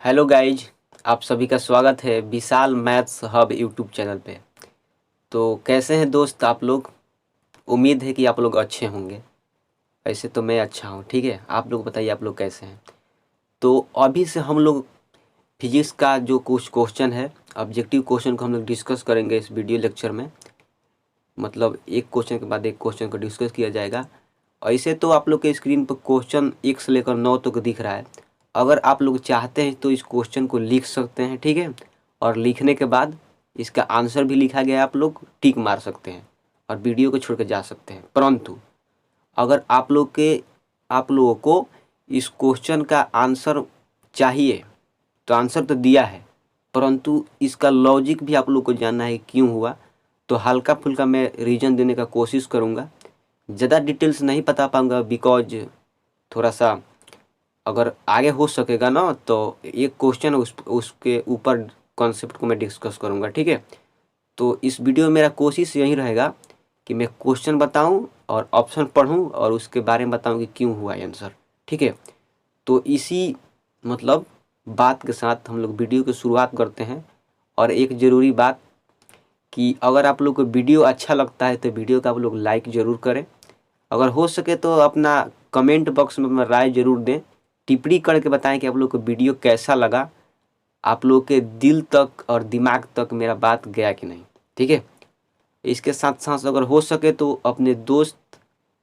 Hello guys, आप सभी का स्वागत है विशाल मैथ्स हब यूट्यूब चैनल पे। तो कैसे हैं दोस्त आप लोग। उम्मीद है कि आप लोग अच्छे होंगे। ऐसे तो मैं अच्छा हूँ। ठीक है, आप लोग बताइए आप लोग कैसे हैं। तो अभी से हम लोग फिजिक्स का जो कुछ क्वेश्चन है, ऑब्जेक्टिव क्वेश्चन को हम लोग डिस्कस करेंगे इस वीडियो लेक्चर में। मतलब एक क्वेश्चन के बाद एक क्वेश्चन को डिस्कस किया जाएगा। ऐसे तो आप लोग के स्क्रीन पर क्वेश्चन 1 से लेकर 9 तक दिख रहा है। अगर आप लोग चाहते हैं तो इस क्वेश्चन को लिख सकते हैं, ठीक है। और लिखने के बाद इसका आंसर भी लिखा गया है, आप लोग टिक मार सकते हैं और वीडियो को छोड़ के जा सकते हैं। परंतु अगर आप लोगों को इस क्वेश्चन का आंसर चाहिए तो आंसर तो दिया है, परंतु इसका लॉजिक भी आप लोग को जानना है क्यों हुआ। तो हल्का फुल्का मैं रीजन देने का कोशिश करूँगा। ज़्यादा डिटेल्स नहीं बता पाऊँगा बिकॉज थोड़ा सा अगर आगे हो सकेगा ना तो एक क्वेश्चन उसके ऊपर कॉन्सेप्ट को मैं डिस्कस करूँगा, ठीक है। तो इस वीडियो में मेरा कोशिश यही रहेगा कि मैं क्वेश्चन बताऊं और ऑप्शन पढ़ूं और उसके बारे में बताऊं कि क्यों हुआ आंसर, ठीक है। तो इसी मतलब बात के साथ हम लोग वीडियो की शुरुआत करते हैं। और एक ज़रूरी बात कि अगर आप लोग को वीडियो अच्छा लगता है तो वीडियो का आप लोग लाइक ज़रूर करें। अगर हो सके तो अपना कमेंट बॉक्स में अपना राय ज़रूर दें। टिप्पणी करके बताएं कि आप लोग को वीडियो कैसा लगा, आप लोग के दिल तक और दिमाग तक मेरा बात गया कि नहीं, ठीक है। इसके साथ साथ अगर हो सके तो अपने दोस्त,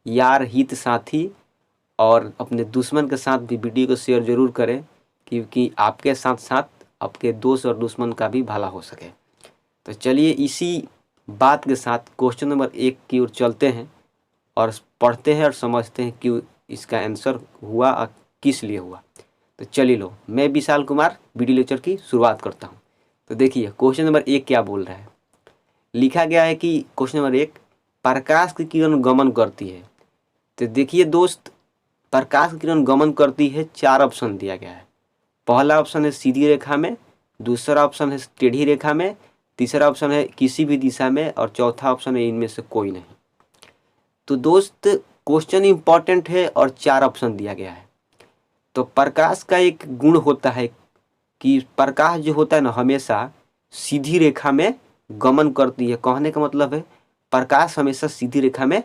यार, हित साथी और अपने दुश्मन के साथ भी वीडियो को शेयर ज़रूर करें, क्योंकि आपके साथ साथ आपके दोस्त और दुश्मन का भी भला हो सके। तो चलिए इसी बात के साथ क्वेश्चन नंबर 1 की ओर चलते हैं और पढ़ते हैं और समझते हैं क्यों इसका आंसर हुआ और किस लिए हुआ। तो चलिए लो, मैं विशाल कुमार वीडियो लेक्चर की शुरुआत करता हूँ। तो देखिए क्वेश्चन नंबर 1 क्या बोल रहा है। लिखा गया है कि क्वेश्चन नंबर 1, प्रकाश की किरण गमन करती है। तो देखिए दोस्त, प्रकाश की किरण गमन करती है, 4 ऑप्शन दिया गया है। पहला ऑप्शन है सीधी रेखा में, दूसरा ऑप्शन है टेढ़ी रेखा में, तीसरा ऑप्शन है किसी भी दिशा में और चौथा ऑप्शन है इनमें से कोई नहीं। तो दोस्त क्वेश्चन इंपॉर्टेंट है और 4 ऑप्शन दिया गया है। तो प्रकाश का एक गुण होता है कि प्रकाश जो होता है ना हमेशा सीधी रेखा में गमन करती है। कहने का मतलब है प्रकाश हमेशा सीधी रेखा में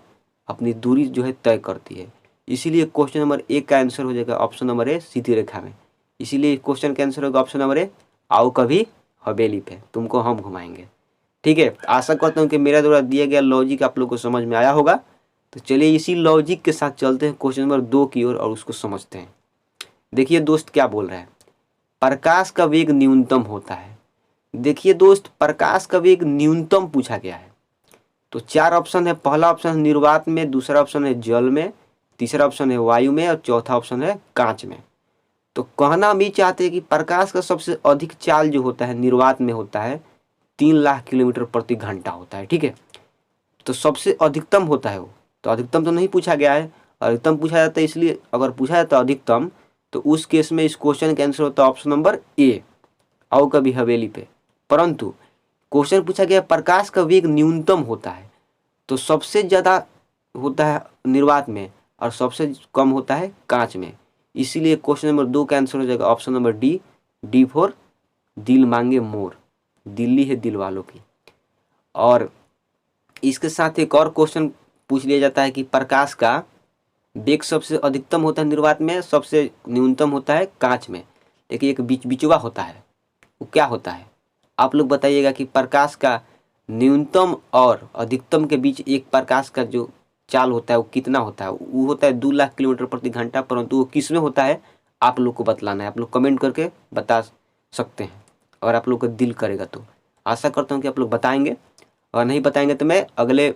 अपनी दूरी जो है तय करती है। इसीलिए क्वेश्चन नंबर 1 का आंसर हो जाएगा ऑप्शन नंबर ए, सीधी रेखा में। इसीलिए क्वेश्चन का आंसर होगा ऑप्शन नंबर ए, आओ कभी हवेली पे तुमको हम घुमाएंगे। ठीक है, आशा करता हूँ कि मेरा द्वारा दिया गया लॉजिक आप लोग को समझ में आया होगा। तो चलिए इसी लॉजिक के साथ चलते हैं क्वेश्चन नंबर 2 की ओर और उसको समझते हैं। देखिए दोस्त क्या बोल रहा है, प्रकाश का वेग न्यूनतम होता है। देखिए दोस्त, प्रकाश का वेग न्यूनतम पूछा गया है। तो 4 ऑप्शन है। पहला ऑप्शन है निर्वात में, दूसरा ऑप्शन है जल में, तीसरा ऑप्शन है वायु में और चौथा ऑप्शन है कांच में। तो कहना हम ये चाहते हैं कि प्रकाश का सबसे अधिक चाल जो होता है निर्वात में होता है 3 लाख किलोमीटर प्रति घंटा होता है, ठीक है। तो सबसे अधिकतम होता है वो। तो अधिकतम तो नहीं पूछा गया है, अधिकतम पूछा जाता है, इसलिए अगर पूछा जाता है अधिकतम तो उस केस में इस क्वेश्चन का आंसर होता है ऑप्शन नंबर ए, आओ कभी हवेली पे। परंतु क्वेश्चन पूछा गया प्रकाश का वेग न्यूनतम होता है, तो सबसे ज़्यादा होता है निर्वात में और सबसे कम होता है कांच में। इसीलिए क्वेश्चन नंबर 2 का आंसर हो जाएगा option number D, D for दिल मांगे मोर। दिल्ली है दिल वालों की। और इसके साथ एक और क्वेश्चन पूछ लिया जाता है कि प्रकाश का वेग सबसे अधिकतम होता है निर्वात में, सबसे न्यूनतम होता है कांच में। लेकिन एक बिचवा होता है, वो क्या होता है आप लोग बताइएगा कि प्रकाश का न्यूनतम और अधिकतम के बीच एक प्रकाश का जो चाल होता है वो कितना होता है। वो होता है 2 लाख किलोमीटर प्रति घंटा, परंतु वो किस में होता है आप लोग को बतलाना है। आप लोग कमेंट करके बता सकते हैं और आप लोग का दिल करेगा तो। आशा करता हूँ कि आप लोग बताएंगे, और नहीं बताएंगे तो मैं अगले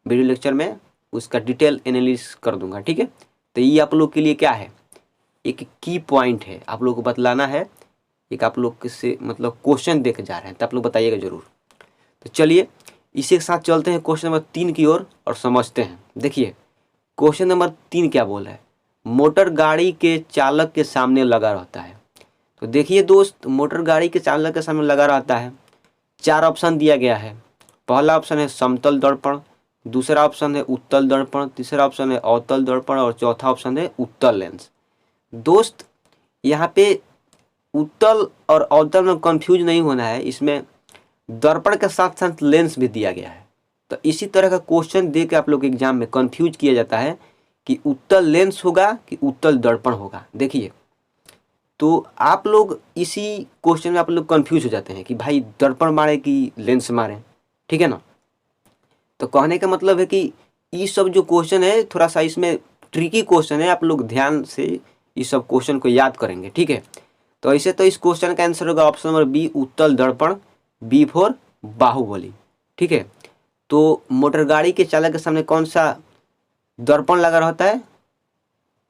वीडियो लेक्चर में उसका डिटेल एनालिसिस कर दूंगा, ठीक है। तो ये आप लोग के लिए क्या है, एक की पॉइंट है, आप लोग को बतलाना है। एक आप लोग से मतलब क्वेश्चन देख जा रहे हैं तो आप लोग बताइएगा जरूर। तो चलिए इसी के साथ चलते हैं क्वेश्चन नंबर 3 की ओर और समझते हैं। देखिए क्वेश्चन नंबर 3 क्या बोल रहा है, मोटर गाड़ी के चालक के सामने लगा रहता है। तो देखिए दोस्त, मोटर गाड़ी के चालक के सामने लगा रहता है, 4 ऑप्शन दिया गया है। पहला ऑप्शन है समतल दर्पण, दूसरा ऑप्शन है उत्तल दर्पण, तीसरा ऑप्शन है अवतल दर्पण और चौथा ऑप्शन है उत्तल लेंस। दोस्त यहाँ पे उत्तल और अवतल में कंफ्यूज नहीं होना है। इसमें दर्पण के साथ साथ लेंस भी दिया गया है। तो इसी तरह का क्वेश्चन दे के आप लोग एग्जाम में कंफ्यूज किया जाता है कि उत्तल लेंस होगा कि उत्तल दर्पण होगा। देखिए, तो आप लोग इसी क्वेश्चन में आप लोग कंफ्यूज हो जाते हैं कि भाई दर्पण मारे कि लेंस मारे, ठीक है ना। तो कहने का मतलब है कि ये सब जो क्वेश्चन है थोड़ा सा इसमें ट्रिकी क्वेश्चन है, आप लोग ध्यान से इस सब क्वेश्चन को याद करेंगे, ठीक है। तो ऐसे तो इस क्वेश्चन का आंसर होगा ऑप्शन नंबर बी, उत्तल दर्पण, बी फॉर बाहुबली, ठीक है। तो मोटर गाड़ी के चालक के सामने कौन सा दर्पण लगा रहता है?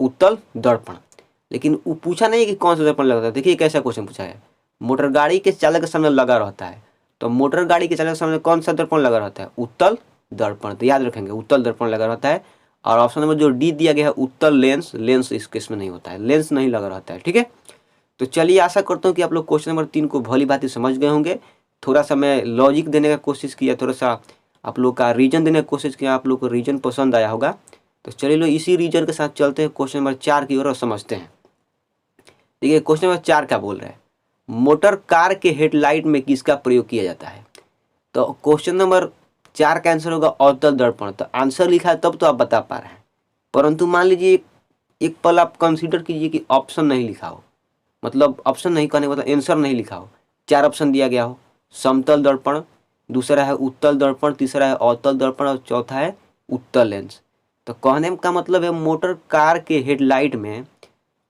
उत्तल दर्पण। लेकिन वो पूछा नहीं कि कौन सा दर्पण लगा रहता है। देखिए कैसा क्वेश्चन पूछा है, मोटर गाड़ी के चालक के सामने लगा रहता है, तो मोटर गाड़ी के चालक के सामने कौन सा दर्पण लगा रहता है? उत्तल दर्पण। तो याद रखेंगे उत्तल दर्पण लगा रहता है। और ऑप्शन नंबर जो डी दिया गया है उत्तल लेंस, लेंस इस केस में नहीं होता है, लेंस नहीं लगा रहता है, ठीक है। तो चलिए आशा करता हूँ कि आप लोग क्वेश्चन नंबर 3 को भली भांति समझ गए होंगे। थोड़ा सा मैं लॉजिक देने का कोशिश किया, थोड़ा सा आप लोग का रीजन देने की कोशिश किया, आप लोग को रीजन पसंद आया होगा। तो चलिए लोग इसी रीजन के साथ चलते हैं क्वेश्चन नंबर 4 की ओर और समझते हैं। देखिए क्वेश्चन नंबर 4 क्या बोल रहे हैं, मोटर कार के हेडलाइट में किसका प्रयोग किया जाता है? तो क्वेश्चन नंबर 4 का आंसर होगा अवतल दर्पण। तो आंसर लिखा है तब तो आप बता पा रहे हैं, परंतु मान लीजिए एक पल आप कंसीडर कीजिए कि ऑप्शन नहीं लिखा हो, मतलब ऑप्शन नहीं कहने का मतलब आंसर नहीं लिखा हो, 4 ऑप्शन दिया गया हो, समतल दर्पण, दूसरा है उत्तल दर्पण, तीसरा है अवतल दर्पण और चौथा है उत्तल लेंस। तो कहने का मतलब है मोटर कार के हेडलाइट में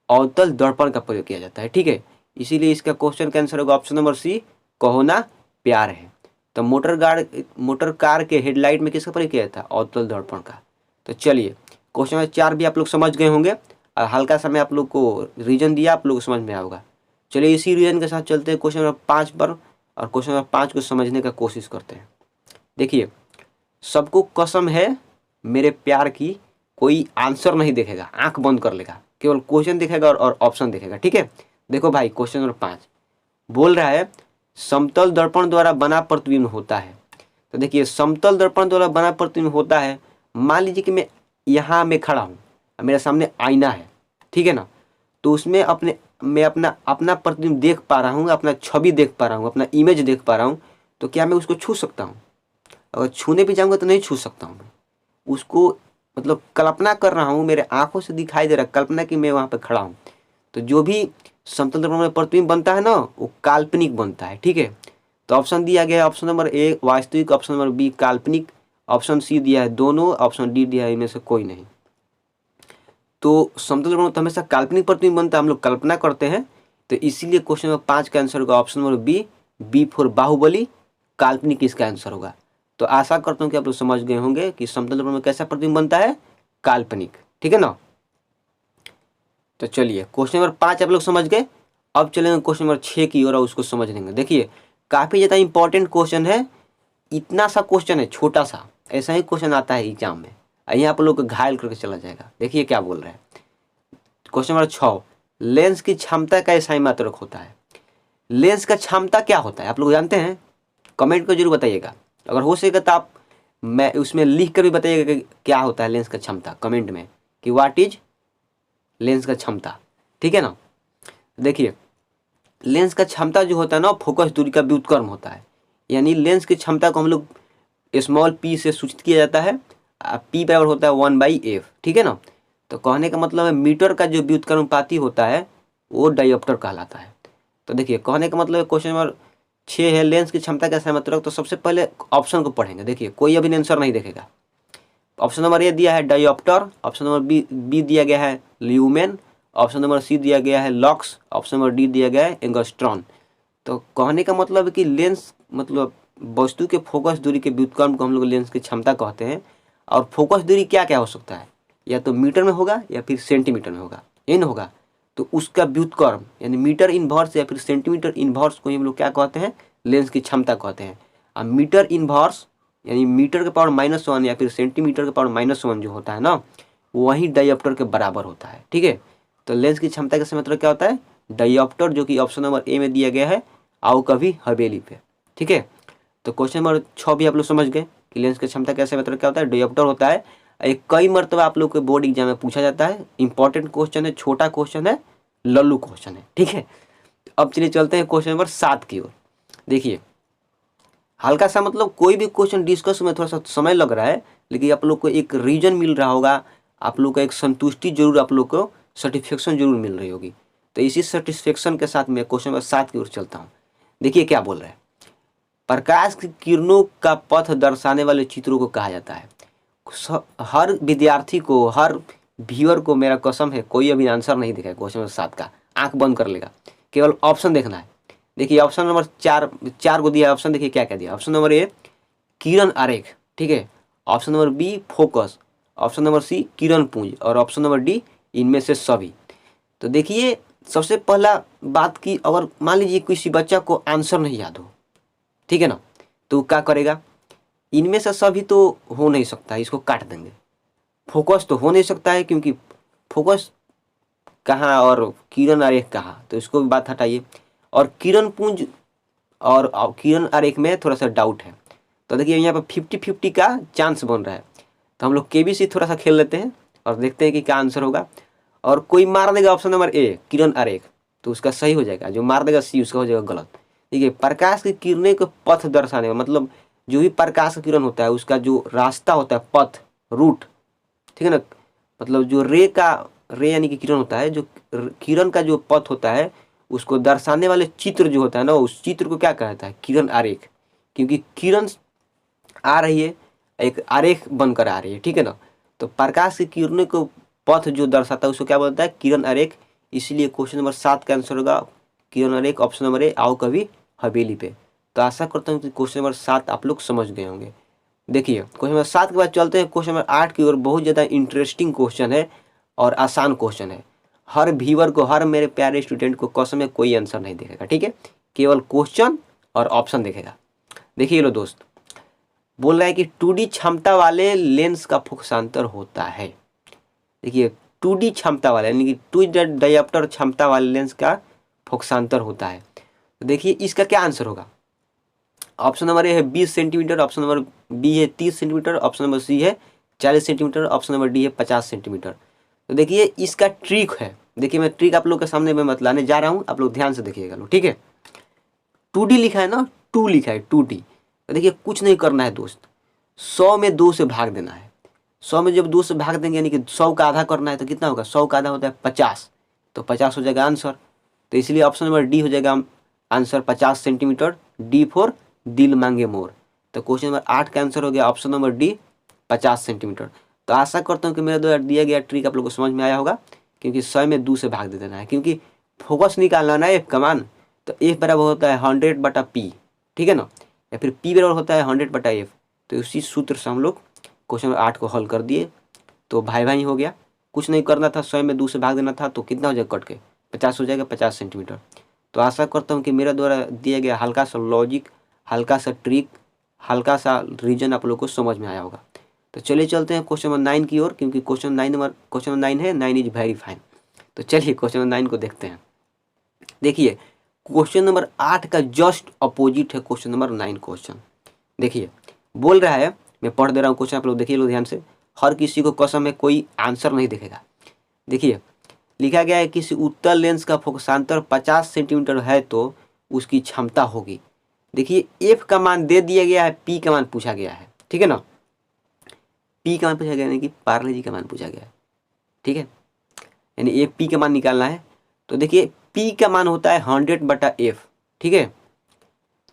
अवतल दर्पण का प्रयोग किया जाता है, ठीक है। इसीलिए इसका क्वेश्चन का आंसर होगा ऑप्शन नंबर सी, कहो ना प्यार है। तो मोटर कार के हेडलाइट में किसका प्रयोग किया जाता है? अवतल दर्पण का। तो चलिए क्वेश्चन नंबर 4 भी आप लोग समझ गए होंगे और हल्का सा मैं आप लोग को रीजन दिया, आप लोग को समझ में आएगा। चलिए इसी रीजन के साथ चलते हैं क्वेश्चन नंबर 5 पर और क्वेश्चन नंबर 5 को समझने का कोशिश करते हैं। देखिए, सबको कसम है मेरे प्यार की, कोई आंसर नहीं देखेगा, आंख बंद कर लेगा, केवल क्वेश्चन दिखेगा और ऑप्शन दिखेगा, ठीक है। देखो भाई क्वेश्चन नंबर 5 बोल रहा है समतल दर्पण द्वारा बना प्रतिबिंब होता है। तो देखिए समतल दर्पण द्वारा बना प्रतिबिंब होता है, मान लीजिए कि मैं खड़ा हूँ, मेरे सामने आईना है, ठीक है ना। तो उसमें मैं अपना अपना प्रतिबिंब देख पा रहा हूँ, अपना छवि देख पा रहा हूँ, अपना इमेज देख पा रहा हूँ। तो क्या मैं उसको छू सकता हूँ? अगर छूने भी जाऊँगा तो नहीं छू सकता हूँ मैं उसको, मतलब कल्पना कर रहा हूँ, मेरे आंखों से दिखाई दे रहा है, कल्पना कि मैं वहाँ पे खड़ा हूँ। तो जो भी समतल दर्पण में प्रतिबिंब बनता है ना, वो काल्पनिक बनता है, ठीक है। तो ऑप्शन दिया गया है ऑप्शन नंबर ए वास्तविक, ऑप्शन नंबर बी काल्पनिक, ऑप्शन सी दिया है दोनों, ऑप्शन डी दिया है इनमें से कोई नहीं। तो समतल दर्पण में तो हमेशा काल्पनिक प्रतिबिंब बनता है, हम लोग कल्पना करते हैं। तो इसीलिए क्वेश्चन नंबर 5 का आंसर होगा option number B, B for Baahubali, काल्पनिक इसका आंसर होगा। तो आशा करता हूँ कि आप लोग समझ गए होंगे कि समतल दर्पण में कैसा प्रतिबिंब बनता है? काल्पनिक, ठीक है ना। तो चलिए क्वेश्चन नंबर 5 आप लोग समझ गए। अब चलेंगे क्वेश्चन नंबर 6 की ओर और उसको समझ लेंगे। देखिए काफ़ी ज़्यादा इंपॉर्टेंट क्वेश्चन है, इतना सा क्वेश्चन है छोटा सा, ऐसा ही क्वेश्चन आता है एग्जाम में, यहाँ आप लोग को घायल करके चला जाएगा। देखिए क्या बोल रहे हैं, क्वेश्चन नंबर 6, लेंस की क्षमता का SI मात्रक होता है। लेंस का क्षमता क्या होता है आप लोग जानते हैं? कमेंट को जरूर बताइएगा, अगर हो सकेगा तो आप मैं उसमें लिख कर भी बताइएगा कि क्या होता है लेंस का क्षमता, कमेंट में कि व्हाट इज लेंस का क्षमता, ठीक है ना। देखिए लेंस का क्षमता जो होता है ना, फोकस दूरी का व्युत्क्रम होता है, यानी लेंस की क्षमता को हम लोग स्मॉल p से सूचित किया जाता है, p बराबर होता है 1/f, ठीक है ना। तो कहने का मतलब है मीटर का जो व्युत्क्रमानुपाती होता है वो डायोप्टर कहलाता है। तो देखिए कहने का मतलब क्वेश्चन नंबर 6 है लेंस की क्षमता का SI मात्रक। तो सबसे पहले ऑप्शन को पढ़ेंगे, देखिए कोई अभी आंसर नहीं देखेगा। ऑप्शन नंबर ए दिया है डायोप्टर, ऑप्शन नंबर बी दिया गया है ल्यूमेन, ऑप्शन नंबर सी दिया गया है लॉक्स, ऑप्शन नंबर डी दिया गया है एंगस्ट्रॉन। तो कहने का मतलब है कि लेंस मतलब वस्तु के फोकस दूरी के व्युत्क्रम को हम लोग लेंस की क्षमता कहते हैं। और फोकस दूरी क्या क्या हो सकता है, या तो मीटर में होगा या फिर सेंटीमीटर में होगा, इन होगा। तो उसका व्युत्क्रम यानी मीटर इनवर्स या फिर सेंटीमीटर इनवर्स को हम लोग क्या कहते हैं? लेंस की क्षमता कहते हैं। अब मीटर इनवर्स यानी मीटर के पावर -1 या फिर सेंटीमीटर के पावर -1 जो होता है ना, वही डायोप्टर के बराबर होता है, ठीक है। तो लेंस की क्षमता का मतलब क्या होता है? डायोप्टर, जो कि ऑप्शन नंबर ए में दिया गया है, आओ कभी हवेली पे, ठीक है। तो क्वेश्चन नंबर 6 भी आप लोग समझ गए कि लेंस की क्षमता कैसे मतलब क्या होता है? डायोप्टर होता है। एक कई मरतबा आप लोग के बोर्ड एग्जाम में पूछा जाता है, इंपॉर्टेंट क्वेश्चन है, छोटा क्वेश्चन है, लल्लू क्वेश्चन है, ठीक है। अब चलिए चलते हैं क्वेश्चन नंबर 7 की ओर। देखिए हल्का सा मतलब कोई भी क्वेश्चन डिस्कस में थोड़ा सा समय लग रहा है, लेकिन आप लोग को एक रीजन मिल रहा होगा, आप लोग को एक संतुष्टि जरूर, आप लोग को सेटिस्फेक्शन जरूर मिल रही होगी। तो इसी सेटिस्फेक्शन के साथ मैं क्वेश्चन नंबर 7 की ओर चलता हूँ। देखिए क्या बोल रहा है, प्रकाश की किरणों का पथ दर्शाने वाले चित्रों को कहा जाता है। हर विद्यार्थी को, हर व्यूअर को मेरा कसम है कोई अभी आंसर नहीं दिखा है क्वेश्चन नंबर 7 का, आंख बंद कर लेगा, केवल ऑप्शन देखना है। देखिए ऑप्शन नंबर 4 को दिया ऑप्शन, देखिए क्या क्या दिया। ऑप्शन नंबर ए किरण आरेख, ठीक है। Option number B focus, option number C किरण पुंज, और ऑप्शन नंबर डी इनमें से सभी। तो देखिए सबसे पहला बात की, अगर मान लीजिए किसी बच्चा को आंसर नहीं याद हो, ठीक है ना, तो क्या करेगा, इनमें से सभी तो हो नहीं सकता, इसको काट देंगे। फोकस तो हो नहीं सकता है, क्योंकि फोकस कहाँ और किरण आरेख कहाँ, तो इसको भी बात हटाइए। और किरण पुंज और किरण आरेख में थोड़ा सा डाउट है, तो देखिए यहाँ पर 50-50 का चांस बन रहा है। तो हम लोग केबीसी थोड़ा सा खेल लेते हैं और देखते हैं कि क्या आंसर होगा। और कोई मार देगा ऑप्शन नंबर ए किरण आरेख, तो उसका सही हो जाएगा। जो मार देगा सी, उसका हो जाएगा गलत। देखिए प्रकाश की किरणें को पथ दर्शाने का मतलब, जो भी प्रकाश का किरण होता है उसका जो रास्ता होता है, पथ, रूट, ठीक है ना, मतलब जो रे यानी कि किरण होता है, जो किरण का जो पथ होता है उसको दर्शाने वाले चित्र जो होता है ना, उस चित्र को क्या कहता है, किरण आरेख। क्योंकि किरण आ रही है, एक आरेख बनकर आ रही है, ठीक है ना। तो प्रकाश की किरणों को पथ जो दर्शाता है उसको क्या बोलता है, किरण आरेख। इसलिए क्वेश्चन नंबर 7 का आंसर होगा किरण आरेख, ऑप्शन नंबर ए आओ कभी हवेली पे। तो आशा करता हूँ कि क्वेश्चन नंबर 7 आप लोग समझ गए होंगे। देखिए क्वेश्चन नंबर 7 के बाद चलते हैं क्वेश्चन नंबर 8 की ओर। बहुत ज़्यादा इंटरेस्टिंग क्वेश्चन है और आसान क्वेश्चन है। हर व्यूअर को, हर मेरे प्यारे स्टूडेंट को कसम है कोई आंसर नहीं देखेगा, ठीक है, केवल क्वेश्चन और ऑप्शन देखेगा। देखिए लो दोस्त, बोल रहा है कि 2D क्षमता वाले लेंस का फोकसांतर होता है। देखिए 2D क्षमता वाले यानी कि 2 डायोप्टर क्षमता वाले लेंस का फोकसांतर होता है। तो देखिए इसका क्या आंसर होगा। ऑप्शन नंबर ए है 20 सेंटीमीटर, ऑप्शन नंबर बी है 30 सेंटीमीटर, ऑप्शन नंबर सी है 40 सेंटीमीटर, ऑप्शन नंबर डी है 50 सेंटीमीटर। तो देखिए इसका ट्रिक है, देखिए मैं ट्रिक आप लोग के सामने में बतलाने जा रहा हूँ, आप लोग ध्यान से देखिएगा लो, ठीक है। 2D लिखा है ना, 2 लिखा है 2D। तो देखिए कुछ नहीं करना है दोस्त, 100 में 2 से भाग देना है। 100 में जब 2 से भाग देंगे यानी कि 100 का आधा करना है, तो कितना होगा, 100 का आधा होता है 50, तो 50 हो जाएगा आंसर। तो इसलिए ऑप्शन नंबर डी हो जाएगा आंसर 50 सेंटीमीटर, डी फॉर दिल मांगे मोर। तो क्वेश्चन नंबर 8 का आंसर हो गया ऑप्शन नंबर डी 50 सेंटीमीटर। तो आशा करता हूँ कि मेरे द्वारा दिया गया ट्रिक आप लोग को समझ में आया होगा, क्योंकि 100 में 2 से भाग दे देना है, क्योंकि फोकस निकालना ना एक कमान। तो एफ बराबर होता है 100/p, ठीक है ना, या फिर p बराबर होता है 100/f। तो उसी सूत्र से हम लोग क्वेश्चन नंबर 8 को हल कर दिए। तो भाई भाई हो गया, कुछ नहीं करना था, 100 में 2 से भाग देना था, तो कितना हो जाएगा कट के 50 हो जाएगा, 50 सेंटीमीटर। तो आशा करता हूँ कि मेरे द्वारा दिया गया हल्का सा लॉजिक, हल्का सा ट्रिक, हल्का सा रीजन आप लोग को समझ में आया होगा। तो चलिए चलते हैं क्वेश्चन नंबर 9 की ओर, क्योंकि क्वेश्चन नंबर 9 है, 9 इज वेरी फाइन। तो चलिए क्वेश्चन नंबर 9 को देखते हैं। देखिए क्वेश्चन नंबर 8 का जस्ट अपोजिट है क्वेश्चन नंबर 9 क्वेश्चन। देखिए बोल रहा है, मैं पढ़ दे रहा हूँ क्वेश्चन, आप लोग देखिए लो ध्यान से, हर किसी को कसम है कोई आंसर नहीं देखेगा। देखिए लिखा गया है किसी उत्तल लेंस का फोकसांतर 50 सेंटीमीटर है तो उसकी क्षमता होगी। देखिए एफ का मान दे दिया गया है, पी का मान पूछा गया है, ठीक है ना, पी का मान पूछा गया यानी कि पार्ले जी का मान पूछा गया है, ठीक है, यानी ए पी का मान निकालना है। तो देखिए पी का मान होता है 100/f, ठीक है।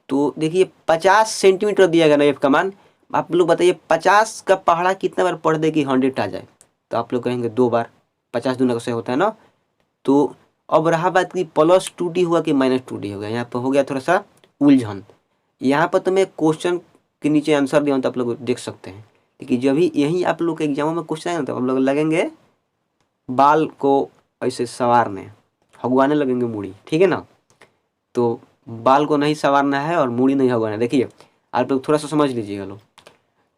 तो देखिए 50 सेंटीमीटर दिया गया ना एफ का मान, आप लोग बताइए 50 का पहाड़ा कितना बार पढ़ दे कि 100 आ जाए, तो आप लोग कहेंगे 2 बार, 50 दूना कैसे होता है ना। तो अब रहा बात कि +2d हुआ कि -2d होगा, यहाँ पर हो गया थोड़ा सा उलझन। यहाँ पर तो मैं क्वेश्चन के नीचे आंसर दिया हूँ, तो आप लोग देख सकते हैं। लेकिन जब भी यहीं आप लोग के एग्जामों में क्वेश्चन आएगा तो आप लोग लगेंगे बाल को ऐसे संवारने, हगवाने लगेंगे मूड़ी, ठीक है ना। तो बाल को नहीं संवारना है और मूड़ी नहीं हगवाना है। देखिए आप लोग थोड़ा सा समझ लीजिएगा लोग,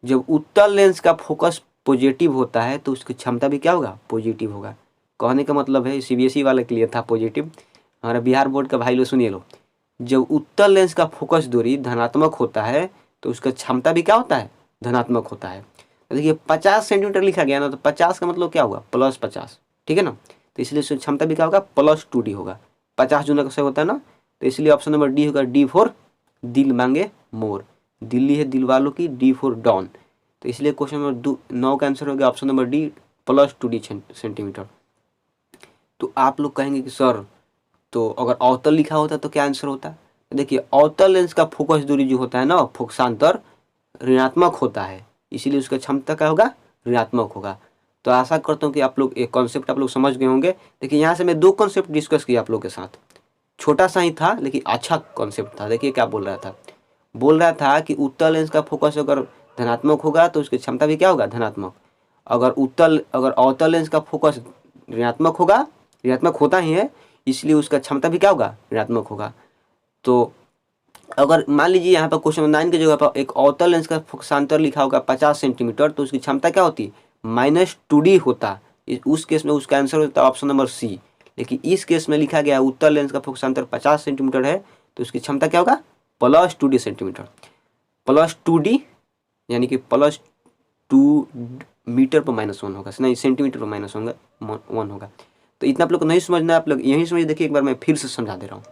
जब उत्तल लेंस का फोकस पॉजिटिव होता है तो उसकी क्षमता भी क्या होगा, पॉजिटिव होगा। कहने का मतलब है सीबीएसई वाले के लिए था पॉजिटिव, हमारा बिहार बोर्ड का भाई लोग सुनिए लो, जब उत्तल लेंस का फोकस दूरी धनात्मक होता है तो उसका क्षमता भी क्या होता है, धनात्मक होता है। तो देखिए 50 सेंटीमीटर लिखा गया ना, तो 50 का मतलब क्या होगा, +50, ठीक है ना। तो इसलिए उसकी क्षमता भी क्या होगा, +2d होगा। 50 जूना कैसे होता है ना, तो इसलिए ऑप्शन नंबर डी होगा, डी फॉर दिल मांगे मोर। दिल्ली है दिल वालों की, डी फॉर डॉन। तो इसलिए क्वेश्चन नंबर 9 का आंसर हो गया option number D, +2D centimetre. तो आप लोग कहेंगे कि सर तो अगर अवतल लिखा होता तो क्या आंसर होता? देखिए अवतल लेंस का फोकस दूरी जो होता है ना, फोकसांतर ऋणात्मक होता है, इसीलिए उसका क्षमता क्या होगा, ऋणात्मक होगा। तो आशा करता हूँ कि आप लोग एक कॉन्सेप्ट आप लोग समझ गए होंगे। देखिए यहाँ से मैं 2 कॉन्सेप्ट डिस्कस किया आप लोग के साथ, छोटा सा ही था लेकिन अच्छा कॉन्सेप्ट था। देखिए क्या बोल रहा था कि उत्तल लेंस का फोकस अगर धनात्मक होगा तो उसकी क्षमता भी क्या होगा, धनात्मक। अगर अवतल लेंस का फोकस ऋणात्मक होगा, ऋणात्मक होता ही है, इसलिए उसका क्षमता भी क्या होगा, ऋणात्मक होगा। तो अगर मान लीजिए यहाँ पर क्वेश्चन नंबर 9 की जगह पर एक अवतल लेंस का फोकसांतर लिखा होगा 50 सेंटीमीटर, तो उसकी क्षमता क्या होती, -2D होता। उस केस में उसका आंसर होता है ऑप्शन नंबर सी। लेकिन इस केस में लिखा गया उत्तल लेंस का फोकसांतर 50 सेंटीमीटर है, तो उसकी क्षमता क्या होगा, +2D सेंटीमीटर। +2D यानी कि +2 मीटर पर -1 होगा, नहीं सेंटीमीटर पर -1 होगा। तो इतना आप लोग को नहीं समझना है, आप लोग यही समझ। देखिए एक बार मैं फिर से समझा दे रहा हूँ।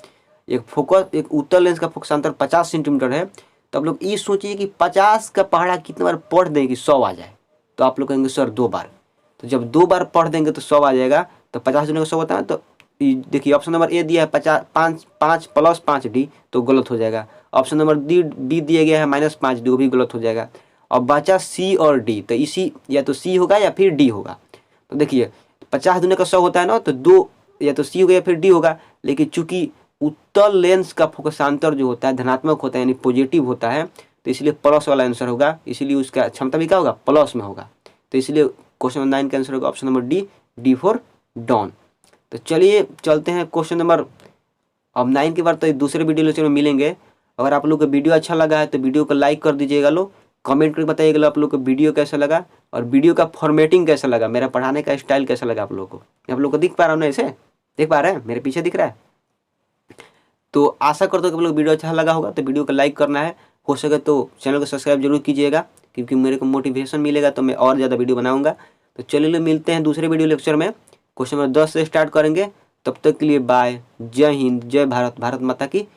एक उत्तल लेंस का फोकसांतर 50 सेंटीमीटर है, तो आप लोग ये सोचिए कि 50 का पहाड़ा कितने बार पढ़ दें कि 100 आ जाए। तो आप लोग कहेंगे सर 2 बार। तो जब 2 बार पढ़ देंगे तो 100 आ जाएगा। तो 50 दूनी का 100 होता है। तो देखिए ऑप्शन नंबर ए दिया है 5 + 5D, तो गलत हो जाएगा। ऑप्शन नंबर बी दिया गया है -5D, वो भी गलत हो जाएगा। अब बचा सी और डी, तो इसी या तो सी होगा या फिर डी होगा। तो देखिए 50 दूनी का 100 होता है ना, तो 2 या तो सी होगा या फिर डी होगा। लेकिन चूंकि उत्तल लेंस का फोकसांतर जो होता है धनात्मक होता है, यानी पॉजिटिव होता है, तो इसलिए प्लस वाला आंसर होगा। इसीलिए उसका क्षमता भी क्या होगा, प्लस में होगा। तो इसलिए क्वेश्चन नंबर 9 का आंसर होगा option number D, D for Don. तो चलिए चलते हैं क्वेश्चन नंबर, अब 9 के बाद तो दूसरे वीडियो लेक्चर में मिलेंगे। अगर आप लोग को वीडियो अच्छा लगा है तो वीडियो को लाइक कर दीजिएगा लोग, कमेंट करके बताइएगा आप लोग को वीडियो कैसा लगा और वीडियो का फॉर्मेटिंग कैसा लगा, मेरा पढ़ाने का स्टाइल कैसा लगा आप लोग को। आप लोग को दिख पा रहा हूँ ना, ऐसे देख पा रहे हैं, मेरे पीछे दिख रहा है। तो आशा करता हूँ कि आप लोग वीडियो अच्छा लगा होगा। तो वीडियो को लाइक करना है, हो सके तो चैनल को सब्सक्राइब जरूर कीजिएगा, क्योंकि मेरे को मोटिवेशन मिलेगा तो मैं और ज़्यादा वीडियो बनाऊंगा। तो चलिए मिलते हैं दूसरे वीडियो लेक्चर में, क्वेश्चन नंबर 10 से स्टार्ट करेंगे। तब तक के लिए बाय, जय हिंद, जय भारत, भारत माता की